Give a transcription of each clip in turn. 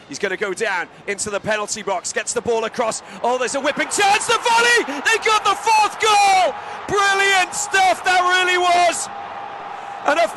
He's going to go down into the penalty box, gets the ball across. Oh, there's a whipping chance, the volley! They got the fourth goal! Brilliant stuff, that really was! And a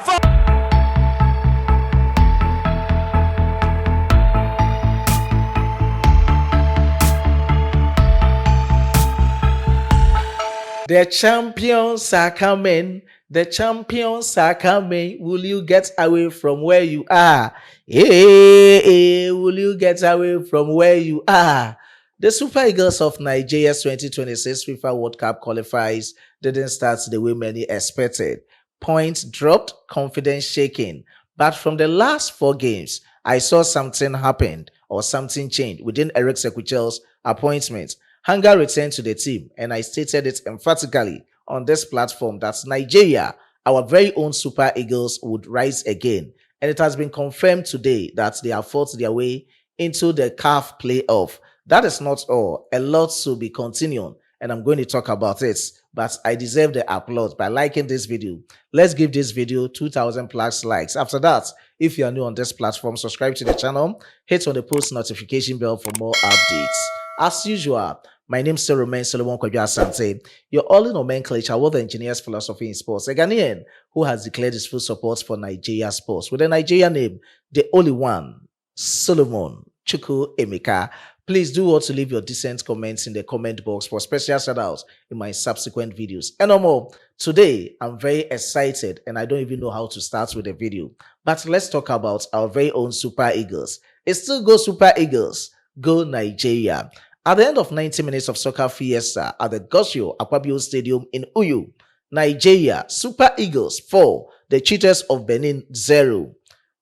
The champions are coming. The champions are coming. Will you get away from where you are? Hey, will you get away from where you are? The Super Eagles of Nigeria's 2026 FIFA World Cup qualifiers didn't start the way many expected. Points dropped, confidence shaking. But from the last 4 games, I saw something happened or something changed within Eric Sekwichel's appointment. Hunger returned to the team, and I stated it emphatically on this platform that Nigeria, our very own Super Eagles, would rise again. And it has been confirmed today that they have fought their way into the CAF playoff. That is not all. A lot to be continuing, and I'm going to talk about it. But I deserve the applause by liking this video. Let's give this video 2,000 plus likes. After that, if you are new on this platform, subscribe to the channel, hit on the post notification bell for more updates. As usual, my name still remains Solomon Kwadwo Asante, your all-in nomenclature with the engineer's philosophy in sports, a Ghanaian who has declared his full support for Nigeria sports. With a Nigerian name, the only one, Solomon Chukwu Emeka. Please do also leave your decent comments in the comment box for special shoutouts in my subsequent videos. And no more, today I'm very excited and I don't even know how to start with the video. But let's talk about our very own Super Eagles. It still goes Super Eagles, go Nigeria. At the end of 90 minutes of soccer fiesta at the Gosio Akpabio Stadium in Uyo, Nigeria, Super Eagles 4, the Cheetahs of Benin 0.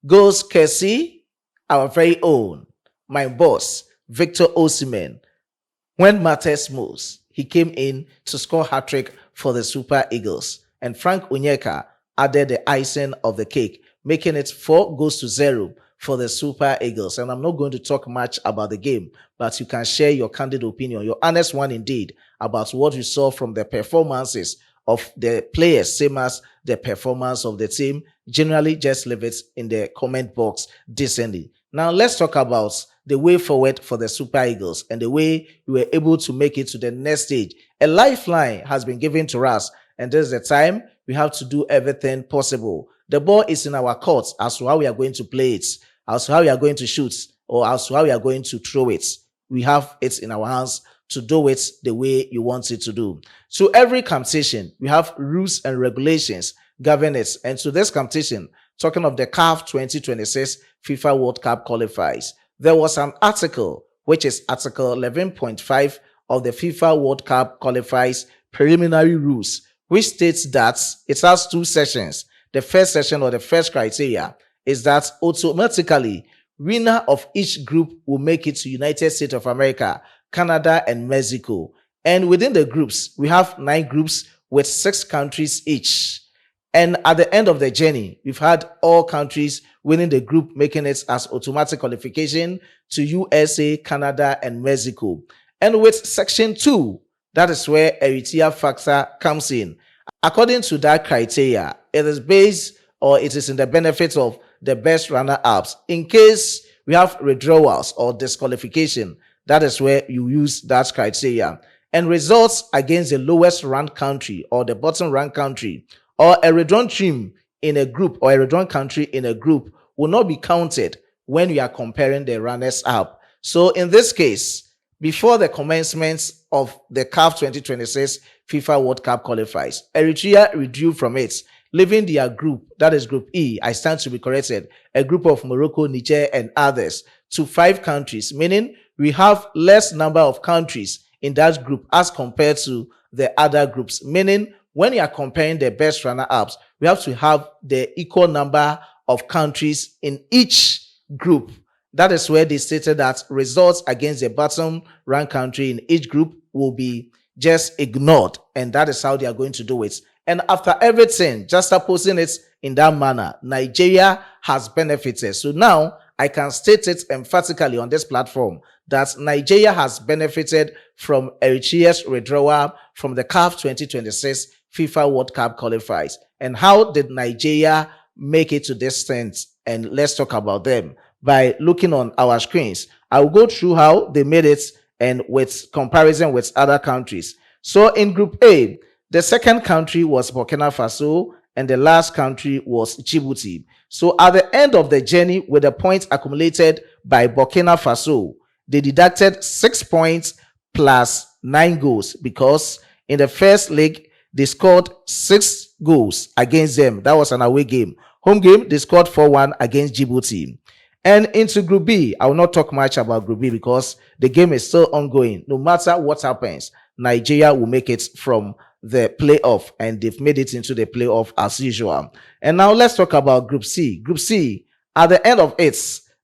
Goals Kessie, our very own, my boss, Victor Osimhen. When matters most, he came in to score hat-trick for the Super Eagles. And Frank Onyeka added the icing of the cake, making it 4-0 for the Super Eagles. And I'm not going to talk much about the game, but you can share your candid opinion, your honest one indeed, about what you saw from the performances of the players, same as the performance of the team. Generally, just leave it in the comment box decently. Now, let's talk about the way forward for the Super Eagles and the way we were able to make it to the next stage. A lifeline has been given to us, and this is the time we have to do everything possible. The ball is in our court as to how we are going to play it, as to how we are going to shoot, or as to how we are going to throw it. We have it in our hands to do it the way you want it to do. So every competition, we have rules and regulations govern it. And to this competition, talking of the CAF 2026 FIFA World Cup qualifiers, there was an article, which is Article 11.5 of the FIFA World Cup qualifiers preliminary rules, which states that it has 2 sessions. The first session, or the first criteria, is that automatically winner of each group will make it to United States of America, Canada, and Mexico. And within the groups, we have 9 groups with 6 countries each. And at the end of the journey, we've had all countries winning the group, making it as automatic qualification to USA, Canada, and Mexico. And with section 2, that is where Eritrea factor comes in. According to that criteria, it is based, or it is in the benefit of the best runner-ups. In case we have withdrawals or disqualification, that is where you use that criteria. And results against the lowest ranked country or the bottom ranked country, or a redrawn team in a group or a redrawn country in a group, will not be counted when we are comparing the runners-up. So in this case, before the commencement of the CAF 2026 FIFA World Cup qualifiers, Eritrea withdrew from it, leaving their group, that is Group E, I stand to be corrected, a group of Morocco, Niger, and others, to 5 countries, meaning we have less number of countries in that group as compared to the other groups, meaning when you are comparing the best runner-ups, we have to have the equal number of countries in each group. That is where they stated that results against the bottom ranked country in each group will be just ignored, and that is how they are going to do it. And after everything, just supposing it in that manner, Nigeria has benefited. So now I can state it emphatically on this platform that Nigeria has benefited from Eritrea's withdrawal from the CAF 2026 FIFA World Cup qualifiers. And how did Nigeria make it to this stint? And let's talk about them. by looking on our screens. I will go through how they made it and with comparison with other countries. So in Group A, the second country was Burkina Faso and the last country was Djibouti. So at the end of the journey, with the points accumulated by Burkina Faso, they deducted 6 points plus 9 goals because in the first leg, they scored 6 goals against them. That was an away game. Home game, they scored 4-1 against Djibouti. And into Group B, I will not talk much about Group B because the game is still ongoing. No matter what happens, Nigeria will make it from the playoff, and they've made it into the playoff as usual. And now let's talk about Group C. Group C, at the end of it,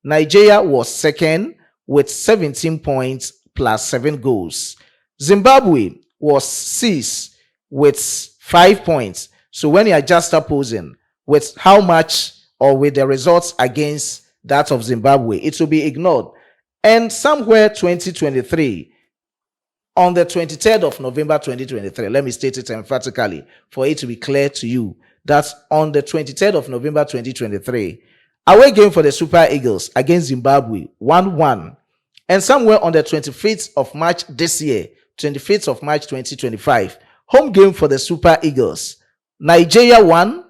Nigeria was second with 17 points plus 7 goals. Zimbabwe was sixth with 5 points. So when you are just opposing with how much or with the results against that of Zimbabwe, it will be ignored. And somewhere 2023, on the 23rd of November 2023, let me state it emphatically for it to be clear to you that on the 23rd of November 2023, away game for the Super Eagles against Zimbabwe 1-1. And somewhere on the 25th of March this year, 25th of March 2025, home game for the Super Eagles, Nigeria 1,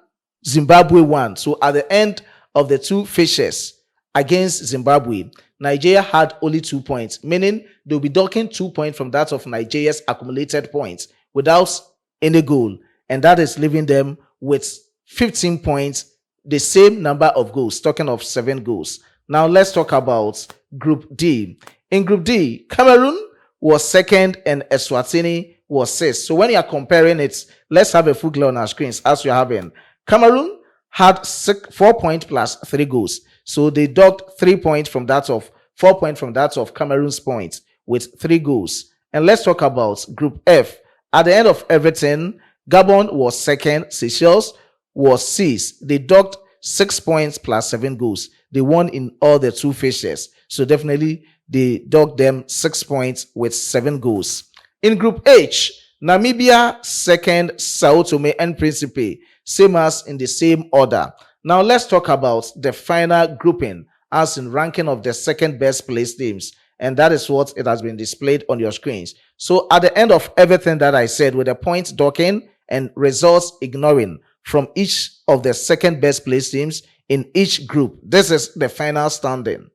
Zimbabwe 1. So at the end of the two fixtures against Zimbabwe, Nigeria had only 2 points, meaning they'll be docking 2 points from that of Nigeria's accumulated points without any goal. And that is leaving them with 15 points, the same number of goals, talking of 7 goals. Now let's talk about Group D. In Group D, Cameroon was second and Eswatini was sixth. So when you are comparing it, let's have a full glare on our screens as you're having. Cameroon had 4 points plus 3 goals. So they docked 3 points from that of 4 points from that of Cameroon's points with 3 goals. And let's talk about Group F. At the end of everything, Gabon was second, Seychelles was sixth. They docked 6 points plus 7 goals. They won in all the two fixtures. So definitely they docked them 6 points with 7 goals. In Group H, Namibia second, Sao Tome and Principe, same as in the same order. Now let's talk about the final grouping as in ranking of the second best placed teams. And that is what it has been displayed on your screens. So at the end of everything that I said, with the points docking and results ignoring from each of the second best placed teams in each group, this is the final standing.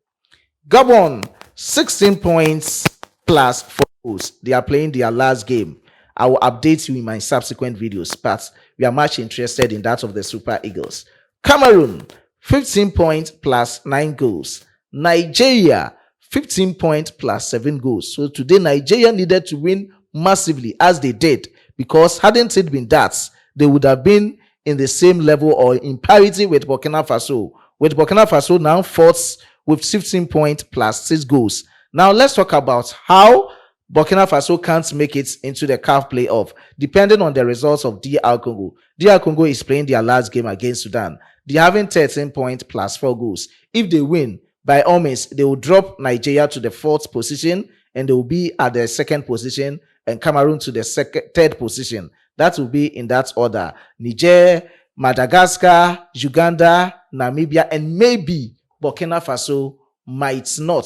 Gabon, 16 points plus 4 goals. They are playing their last game. I will update you in my subsequent videos, but we are much interested in that of the Super Eagles. Cameroon, 15 points plus 9 goals. Nigeria, 15 points plus 7 goals. So today, Nigeria needed to win massively as they did, because hadn't it been that, they would have been in the same level or in parity with Burkina Faso. With Burkina Faso now fourth with 15 points plus 6 goals. Now let's talk about how Burkina Faso can't make it into the CAF playoff, depending on the results of DR Congo. DR Congo is playing their last game against Sudan. They're having 13 points plus 4 goals. If they win, by all means, they will drop Nigeria to the 4th position, and they will be at the 2nd position, and Cameroon to the 3rd position. That will be in that order. Niger, Madagascar, Uganda, Namibia, and maybe Burkina Faso might not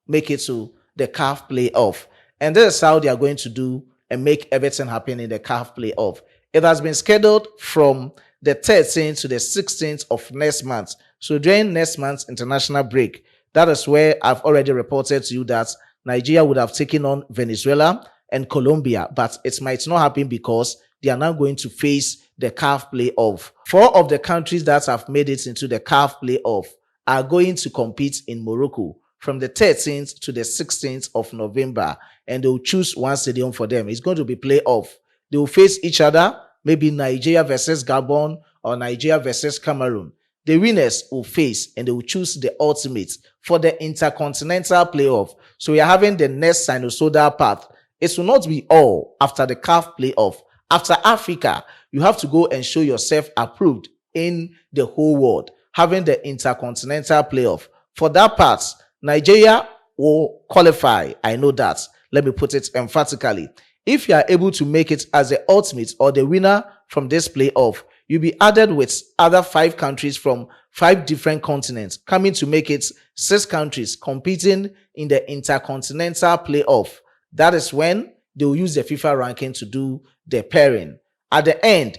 make it to the CAF playoff. And this is how they are going to do and make everything happen in the CAF playoff. It has been scheduled from the 13th to the 16th of next month. So during next month's international break, that is where I've already reported to you that Nigeria would have taken on Venezuela and Colombia, but it might not happen because they are now going to face the CAF playoff. 4 of the countries that have made it into the CAF playoff are going to compete in Morocco from the 13th to the 16th of November, and they will choose one stadium for them. It's going to be playoff. They will face each other, maybe Nigeria versus Gabon or Nigeria versus Cameroon. The winners will face, and they will choose the ultimate for the Intercontinental playoff. So we are having the next sinusoidal path. It will not be all after the CAF playoff. After Africa, you have to go and show yourself approved in the whole world, having the Intercontinental playoff. For that part, Nigeria will qualify. I know that. Let me put it emphatically. If you are able to make it as the ultimate or the winner from this playoff, you'll be added with other 5 countries from 5 different continents, coming to make it 6 countries competing in the Intercontinental playoff. That is when they will use the FIFA ranking to do the pairing. At the end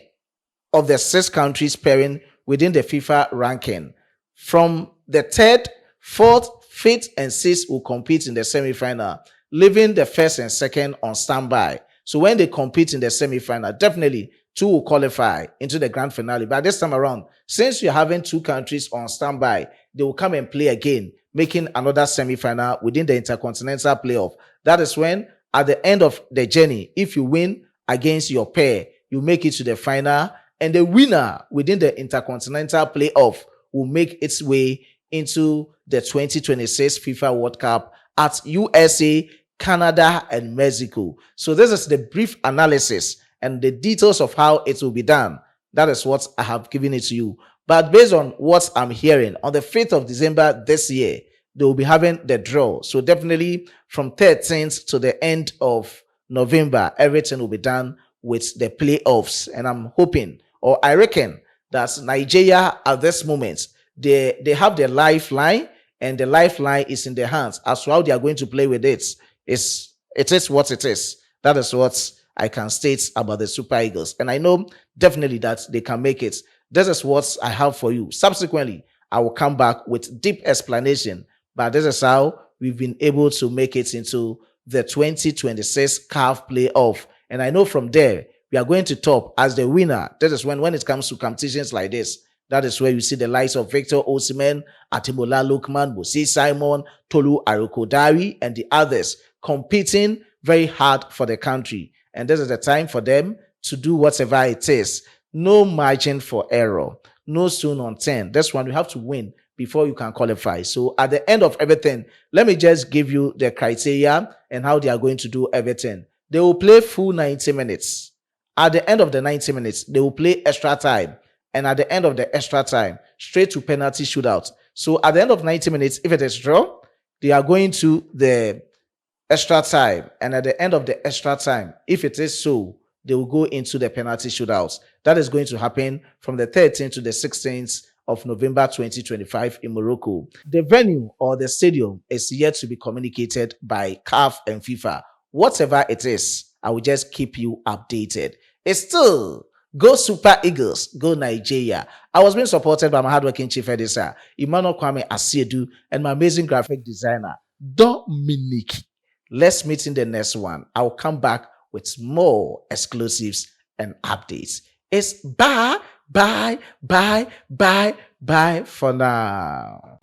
of the 6 countries pairing within the FIFA ranking, from the 3rd, 4th, 5th, and 6th will compete in the semi-final, leaving the 1st and 2nd on standby. So when they compete in the semi-final, definitely 2 will qualify into the grand finale. But this time around, since you're having 2 countries on standby, they will come and play again, making another semi-final within the Intercontinental playoff. That is when, at the end of the journey, if you win against your pair, you make it to the final, and the winner within the Intercontinental playoff will make its way into the 2026 FIFA World Cup at USA, Canada, and Mexico. So this is the brief analysis and the details of how it will be done. That is what I have given it to you. But based on what I'm hearing, on the 5th of December this year, they will be having the draw. So definitely from 13th to the end of November, everything will be done with the playoffs. And I'm hoping, or I reckon, that Nigeria at this moment, they have the lifeline, and the lifeline is in their hands. As to how they are going to play with it, it is what it is. That is what I can state about the Super Eagles. And I know definitely that they can make it. This is what I have for you. Subsequently, I will come back with deep explanation. But this is how we've been able to make it into the 2026 CAF playoff. And I know from there, we are going to top as the winner. This is when it comes to competitions like this, that is where you see the likes of Victor Osimhen, Atimola Lookman, Moses Simon, Tolu Arokodari, and the others competing very hard for the country. And this is the time for them to do whatever it is. No margin for error. No stone unturned. This one, you have to win before you can qualify. So at the end of everything, let me just give you the criteria and how they are going to do everything. They will play full 90 minutes. At the end of the 90 minutes, they will play extra time. And at the end of the extra time, straight to penalty shootout. So at the end of 90 minutes, if it is draw, they are going to the extra time. And at the end of the extra time, if it is so, they will go into the penalty shootouts. That is going to happen from the 13th to the 16th of November 2025 in Morocco. The venue or the stadium is yet to be communicated by CAF and FIFA. Whatever it is, I will just keep you updated. It's still go Super Eagles, go Nigeria. I was being supported by my hardworking chief editor, Emmanuel Kwame Asiedu, and my amazing graphic designer, Dominic. Let's meet in the next one. I'll come back with more exclusives and updates. It's bye for now.